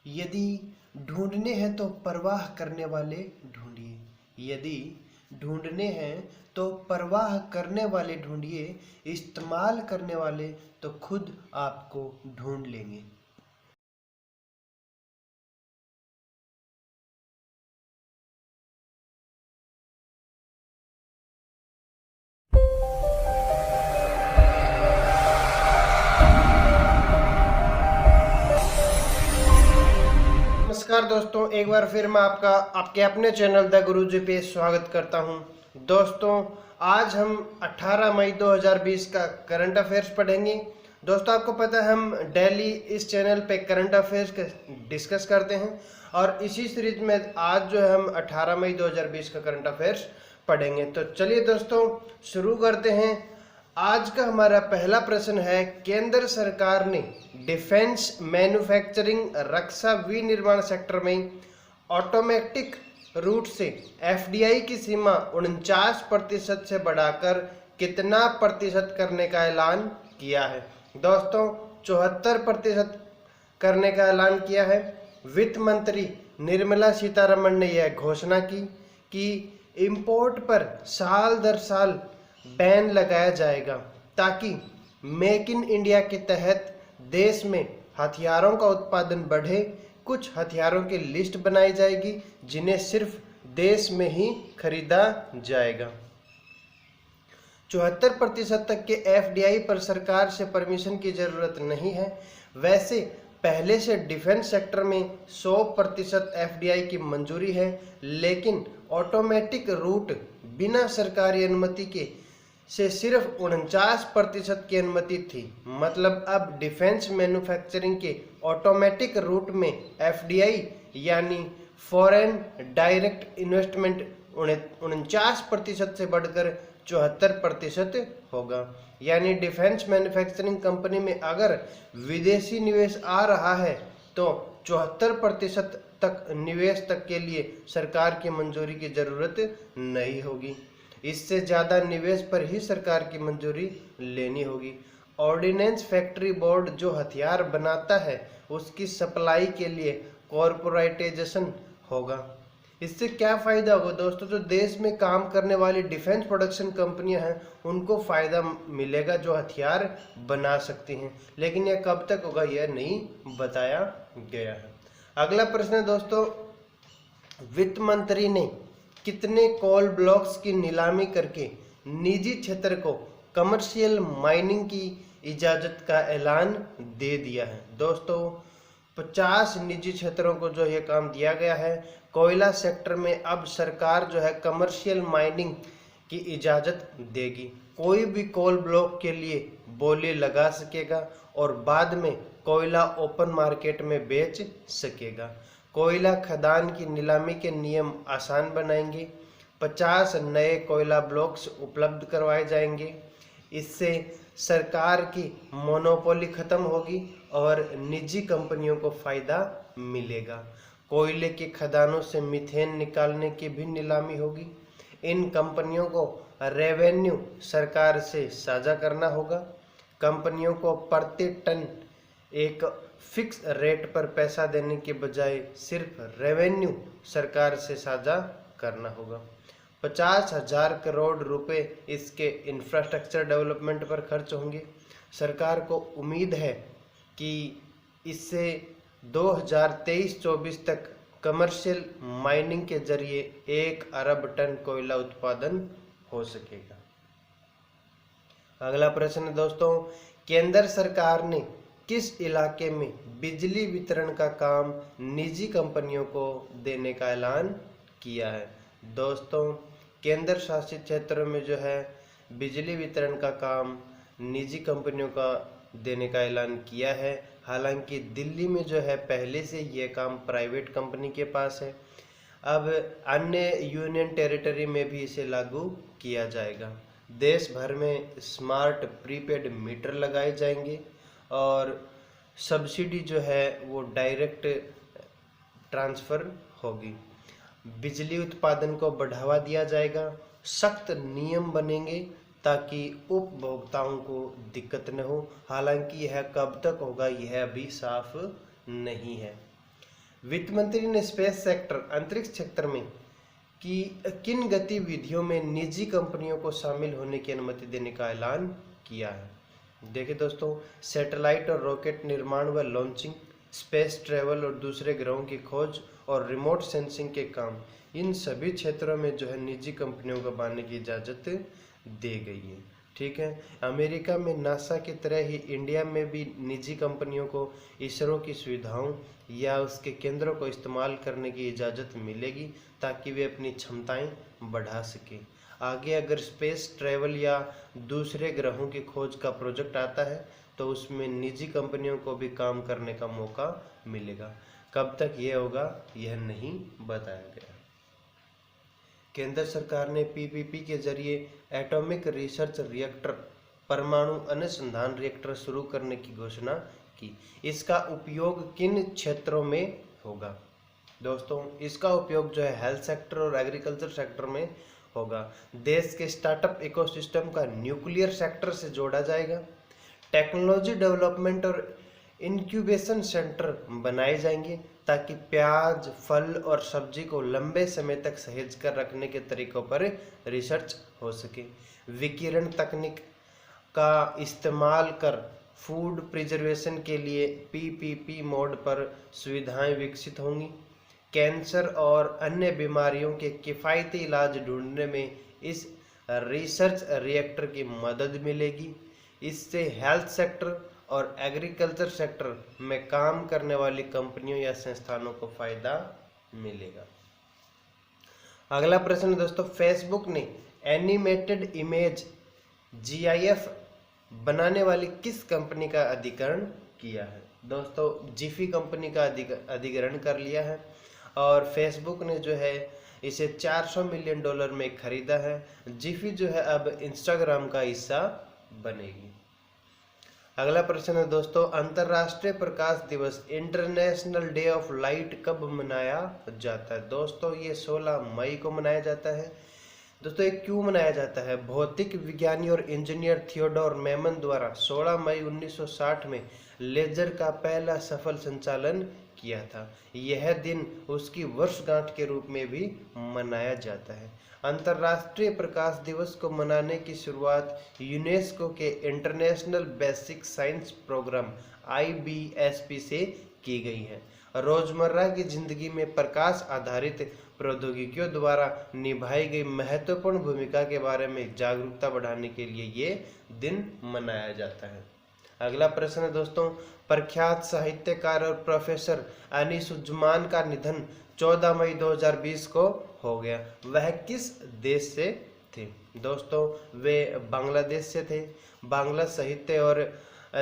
यदि ढूंढने हैं तो परवाह करने वाले ढूंढिए। यदि ढूंढने हैं तो परवाह करने वाले ढूंढिए, इस्तेमाल करने वाले तो खुद आपको ढूंढ लेंगे। नमस्कार दोस्तों, एक बार फिर मैं आपके अपने चैनल द गुरुजी पे स्वागत करता हूं। दोस्तों, आज हम 18 मई 2020 का करंट अफेयर्स पढ़ेंगे। दोस्तों, आपको पता है हम डेली इस चैनल पे करंट अफेयर्स डिस्कस करते हैं और इसी सीरीज में आज जो है हम 18 मई 2020 का करंट अफेयर्स पढ़ेंगे। तो चलिए दोस्तों शुरू करते हैं। आज का हमारा पहला प्रश्न है, केंद्र सरकार ने डिफेंस मैन्युफैक्चरिंग रक्षा विनिर्माण सेक्टर में ऑटोमेटिक रूट से एफडीआई की सीमा 49% से बढ़ाकर कितना प्रतिशत करने का ऐलान किया है? दोस्तों, 74% करने का ऐलान किया है। वित्त मंत्री निर्मला सीतारमण ने यह घोषणा की कि इंपोर्ट पर साल दर साल बैन लगाया जाएगा ताकि मेक इन इंडिया के तहत देश में हथियारों का उत्पादन बढ़े। कुछ हथियारों की लिस्ट बनाई जाएगी जिन्हें सिर्फ देश में ही खरीदा जाएगा। 74% तक के एफडीआई पर सरकार से परमिशन की जरूरत नहीं है। वैसे पहले से डिफेंस सेक्टर में 100% एफडीआई की मंजूरी है, लेकिन ऑटोमेटिक रूट बिना सरकारी अनुमति के से सिर्फ 49% की अनुमति थी। मतलब अब डिफेंस मैन्युफैक्चरिंग के ऑटोमेटिक रूट में एफडीआई यानी फॉरेन डायरेक्ट इन्वेस्टमेंट 49% से बढ़कर 74% होगा। यानी डिफेंस मैन्युफैक्चरिंग कंपनी में अगर विदेशी निवेश आ रहा है तो 74% तक निवेश तक के लिए सरकार की मंजूरी की जरूरत नहीं होगी। इससे ज़्यादा निवेश पर ही सरकार की मंजूरी लेनी होगी। ऑर्डिनेंस फैक्ट्री बोर्ड जो हथियार बनाता है उसकी सप्लाई के लिए कॉर्पोरेटाइजेशन होगा। इससे क्या फ़ायदा होगा दोस्तों? जो देश में काम करने वाली डिफेंस प्रोडक्शन कंपनियां हैं उनको फ़ायदा मिलेगा जो हथियार बना सकती हैं, लेकिन यह कब तक होगा यह नहीं बताया गया है। अगला प्रश्न है दोस्तों, वित्त मंत्री ने कितने कोल ब्लॉक्स की नीलामी करके निजी क्षेत्र को कमर्शियल माइनिंग की इजाज़त का ऐलान दे दिया है? दोस्तों, 50 निजी क्षेत्रों को जो ये काम दिया गया है। कोयला सेक्टर में अब सरकार जो है कमर्शियल माइनिंग की इजाज़त देगी। कोई भी कोल ब्लॉक के लिए बोली लगा सकेगा और बाद में कोयला ओपन मार्केट में बेच सकेगा। कोयला खदान की नीलामी के नियम आसान बनाएंगे। 50 नए कोयला ब्लॉक्स उपलब्ध करवाए जाएंगे। इससे सरकार की मोनोपोली खत्म होगी और निजी कंपनियों को फायदा मिलेगा। कोयले के खदानों से मीथेन निकालने की भी नीलामी होगी। इन कंपनियों को रेवेन्यू सरकार से साझा करना होगा। कंपनियों को प्रति टन एक फिक्स रेट पर पैसा देने के बजाय सिर्फ रेवेन्यू सरकार से साझा करना होगा। 50,000 करोड़ रुपए इसके इंफ्रास्ट्रक्चर डेवलपमेंट पर खर्च होंगे। सरकार को उम्मीद है कि इससे 2023-24 तक कमर्शियल माइनिंग के जरिए 1 अरब टन कोयला उत्पादन हो सकेगा। अगला प्रश्न है दोस्तों, केंद्र सरकार ने किस इलाके में बिजली वितरण का काम निजी कंपनियों को देने का ऐलान किया है? दोस्तों, केंद्र शासित क्षेत्रों में जो है बिजली वितरण का काम निजी कंपनियों का देने का ऐलान किया है। हालांकि दिल्ली में जो है पहले से यह काम प्राइवेट कंपनी के पास है। अब अन्य यूनियन टेरिटरी में भी इसे लागू किया जाएगा। देश भर में स्मार्ट प्रीपेड मीटर लगाए जाएंगे और सब्सिडी जो है वो डायरेक्ट ट्रांसफ़र होगी। बिजली उत्पादन को बढ़ावा दिया जाएगा। सख्त नियम बनेंगे ताकि उपभोक्ताओं को दिक्कत न हो। हालांकि यह कब तक होगा यह अभी साफ नहीं है। वित्त मंत्री ने स्पेस सेक्टर अंतरिक्ष क्षेत्र में कि किन गतिविधियों में निजी कंपनियों को शामिल होने की अनुमति देने का ऐलान किया है। देखिए दोस्तों, सैटेलाइट और रॉकेट निर्माण व लॉन्चिंग, स्पेस ट्रैवल और दूसरे ग्रहों की खोज और रिमोट सेंसिंग के काम, इन सभी क्षेत्रों में जो है निजी कंपनियों को बनने की इजाज़त दी गई है। ठीक है, अमेरिका में नासा की तरह ही इंडिया में भी निजी कंपनियों को इसरो की सुविधाओं या उसके केंद्रों को इस्तेमाल करने की इजाज़त मिलेगी ताकि वे अपनी क्षमताएं बढ़ा सकें। आगे अगर स्पेस ट्रैवल या दूसरे ग्रहों की खोज का प्रोजेक्ट आता है तो उसमें निजी कंपनियों को भी काम करने का मौका मिलेगा। कब तक ये होगा यह नहीं बताया गया। केंद्र सरकार ने पीपीपी के जरिए एटॉमिक रिसर्च रिएक्टर परमाणु अनुसंधान रिएक्टर शुरू करने की घोषणा की। इसका उपयोग किन क्षेत्रों में होगा? दोस्तों, इसका उपयोग जो है हेल्थ सेक्टर और एग्रीकल्चर सेक्टर में होगा। देश के स्टार्टअप इकोसिस्टम का न्यूक्लियर सेक्टर से जोड़ा जाएगा। टेक्नोलॉजी डेवलपमेंट और इंक्यूबेशन सेंटर बनाए जाएंगे ताकि प्याज, फल और सब्जी को लंबे समय तक सहेज कर रखने के तरीकों पर रिसर्च हो सके। विकिरण तकनीक का इस्तेमाल कर फूड प्रिजर्वेशन के लिए पीपीपी मोड पर सुविधाएं विकसित होंगी। कैंसर और अन्य बीमारियों के किफ़ायती इलाज ढूंढने में इस रिसर्च रिएक्टर की मदद मिलेगी। इससे हेल्थ सेक्टर और एग्रीकल्चर सेक्टर में काम करने वाली कंपनियों या संस्थानों को फायदा मिलेगा। अगला प्रश्न दोस्तों, फेसबुक ने एनिमेटेड इमेज जीआईएफ बनाने वाली किस कंपनी का अधिग्रहण किया है? दोस्तों, जिफी कंपनी का अधिग्रहण कर लिया है और फेसबुक ने जो है इसे $400 मिलियन में खरीदा है। जिफी जो है अब इंस्टाग्राम का हिस्सा बनेगी। अगला प्रश्न है दोस्तों, अंतर्राष्ट्रीय प्रकाश दिवस इंटरनेशनल डे ऑफ लाइट कब मनाया जाता है? दोस्तों, ये 16 मई को मनाया जाता है। दोस्तों, ये क्यों मनाया जाता है? भौतिक विज्ञानी और इंजीनियर थियोडोर मैमन द्वारा 16 मई 1960 में लेजर का पहला सफल संचालन किया था। यह दिन उसकी वर्षगांठ के रूप में भी मनाया जाता है। अंतर्राष्ट्रीय प्रकाश दिवस को मनाने की शुरुआत यूनेस्को के international basic science programme IBSP से की गई है। रोजमर्रा की जिंदगी में प्रकाश आधारित प्रौद्योगिकियों द्वारा निभाई गई महत्वपूर्ण भूमिका के बारे में जागरूकता बढ़ाने के लिए ये दिन मनाया जाता है। अगला प्रश्न है दोस्तों, प्रख्यात साहित्यकार और प्रोफेसर अनीसुज्जमान का निधन 14 मई 2020 को हो गया। वह किस देश से थे? दोस्तों, वे बांग्लादेश से थे। बांग्ला साहित्य और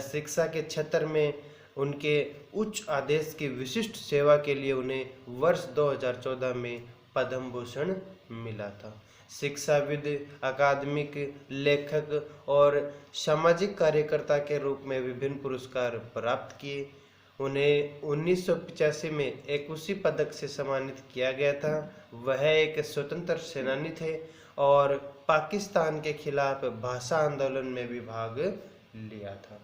शिक्षा के क्षेत्र में उनके उच्च आदेश की विशिष्ट सेवा के लिए उन्हें वर्ष 2014 में पद्म भूषण मिला था। शिक्षाविद, अकादमिक, लेखक और सामाजिक कार्यकर्ता के रूप में विभिन्न पुरस्कार प्राप्त किए। उन्हें 1985 में एकुशी पदक से सम्मानित किया गया था। वह एक स्वतंत्र सेनानी थे और पाकिस्तान के खिलाफ भाषा आंदोलन में भी भाग लिया था।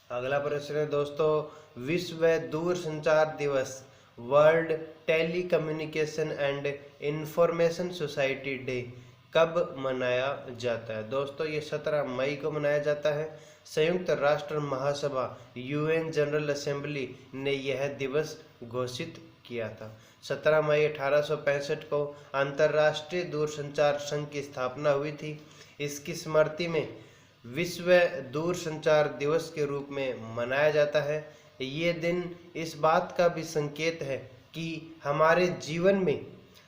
अगला प्रश्न है दोस्तों, विश्व दूरसंचार दिवस world telecommunication and information society day कब मनाया जाता है? दोस्तों, ये 17 मई को मनाया जाता है। संयुक्त राष्ट्र महासभा UN जनरल असेंबली ने यह दिवस घोषित किया था। 17 मई 1865 को अंतर्राष्ट्रीय दूरसंचार संघ की स्थापना हुई थी। इसकी स्मृति में विश्व दूरसंचार दिवस के रूप में मनाया जाता है। ये दिन इस बात का भी संकेत है कि हमारे जीवन में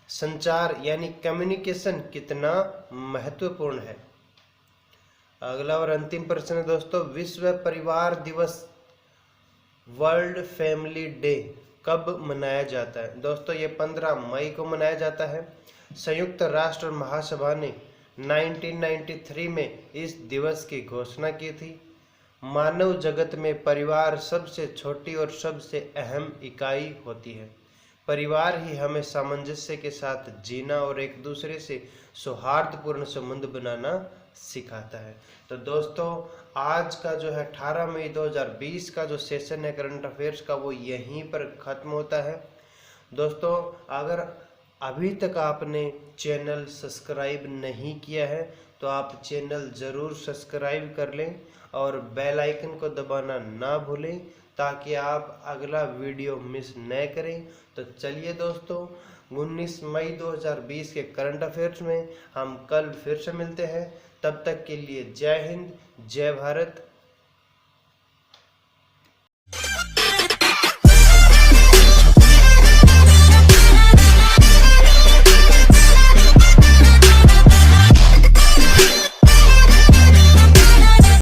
संचार यानी कम्युनिकेशन कितना महत्वपूर्ण है। अगला और अंतिम प्रश्न है दोस्तों, विश्व परिवार दिवस वर्ल्ड फैमिली डे कब मनाया जाता है? दोस्तों, ये 15 मई को मनाया जाता है। संयुक्त राष्ट्र महासभा ने 1993 में इस दिवस की घोषणा की थी। मानव जगत में परिवार सबसे छोटी और सबसे अहम इकाई होती है। परिवार ही हमें सामंजस्य के साथ जीना और एक दूसरे से सौहार्दपूर्ण संबंध बनाना सिखाता है। तो दोस्तों आज का जो है 18 मई 2020 का जो सेशन है करंट अफेयर्स का वो यहीं पर ख़त्म होता है। दोस्तों अगर अभी तक आपने चैनल सब्सक्राइब नहीं किया है तो आप चैनल ज़रूर सब्सक्राइब कर लें और बेल आइकन को दबाना ना भूलें ताकि आप अगला वीडियो मिस न करें। तो चलिए दोस्तों 19 मई 2020 के करंट अफेयर्स में हम कल फिर से मिलते हैं। तब तक के लिए जय हिंद, जय भारत।